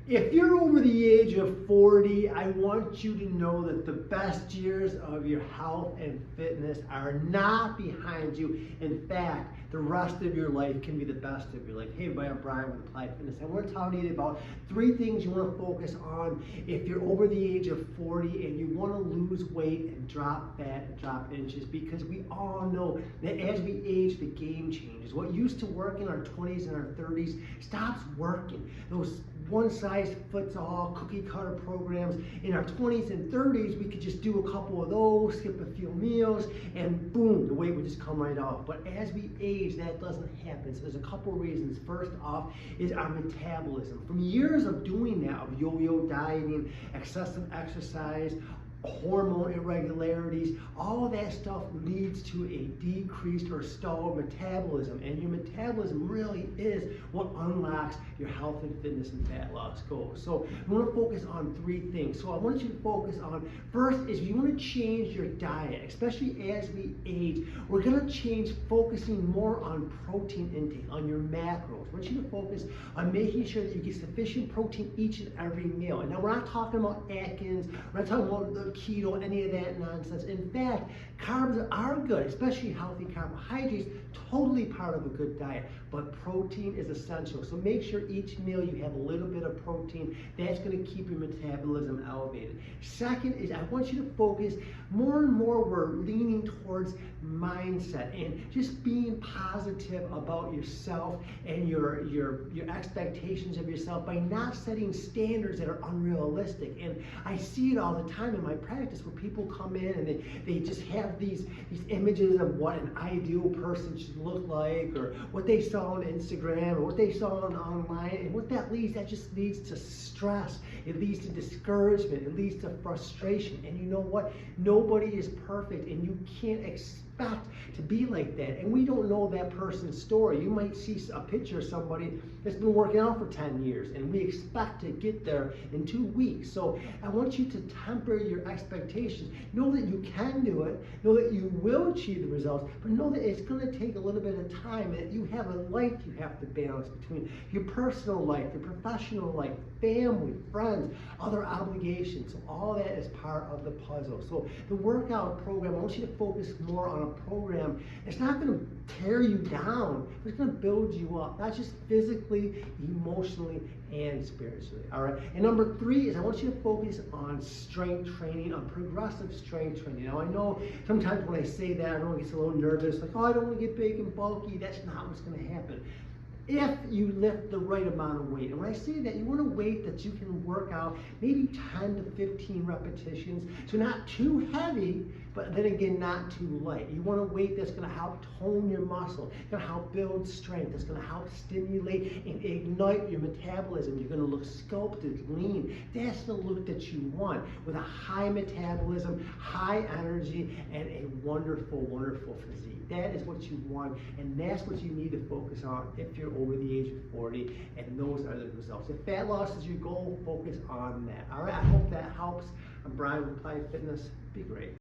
If you're over the age of 40, I want you to know that the best years of your health and fitness are not behind you. In fact, the rest of your life can be the best of your life. Hey everybody, I'm Brian with Applied Fitness. I want to talk to you about 3 things you want to focus on if you're over the age of 40 and you want to lose weight and drop fat and drop inches, because we all know that as we age, the game changes. What used to work in our 20s and our 30s stops working. Those one-size-fits-all cookie-cutter programs. In our 20s and 30s, we could just do a couple of those, skip a few meals, and boom, the weight would just come right off. But as we age, that doesn't happen. So there's a couple of reasons. First off is our metabolism. From years of doing that, of yo-yo dieting, excessive exercise, hormone irregularities, all of that stuff leads to a decreased or stalled metabolism, and your metabolism really is what unlocks your health and fitness and fat loss goals. So we want to focus on 3 things. So I want you to focus on, first is you want to change your diet, especially as we age. We're going to change focusing more on protein intake, on your macros. I want you to focus on making sure that you get sufficient protein each and every meal. And now we're not talking about Atkins, we're not talking about the keto, any of that nonsense. In fact, carbs are good, especially healthy carbohydrates, totally part of a good diet, but protein is essential. So make sure each meal you have a little bit of protein. That's going to keep your metabolism elevated. Second is I want you to focus more and more, we're leaning towards mindset and just being positive about yourself and your expectations of yourself by not setting standards that are unrealistic. And I see it all the time in my practice where people come in and they just have these images of what an ideal person should look like, or what they saw on Instagram, or what they saw online, and what that just leads to stress. It leads to discouragement. It leads to frustration. And you know what? Nobody is perfect, and you can't expect to be like that. And we don't know that person's story. You might see a picture of somebody that's been working out for 10 years, and we expect to get there in 2 weeks. So I want you to temper your expectations. Know that you can do it. Know that you will achieve the results, but know that it's going to take a little bit of time, and that you have a life you have to balance between your personal life, your professional life, family, friends, other obligations. So all that is part of the puzzle. So the workout program, I want you to focus more on a program. It's not going to tear you down, but it's going to build you up, not just physically, emotionally, and spiritually. All right. And number 3 is I want you to focus on strength training, on progressive strength training. Now I know sometimes when I say that, everyone gets a little nervous, like, oh, I don't want to get big and bulky. That's not what's going to happen. If you lift the right amount of weight. And when I say that, you want a weight that you can work out maybe 10 to 15 repetitions. So not too heavy, but then again, not too light. You want a weight that's going to help tone your muscle, going to help build strength, that's going to help stimulate and ignite your metabolism. You're going to look sculpted, lean. That's the look that you want, with a high metabolism, high energy, and a wonderful, wonderful physique. That is what you want, and that's what you need to focus on if you're over the age of 40, and those are the results. If fat loss is your goal, focus on that. All right, I hope that helps. I'm Brian with Applied Fitness. Be great.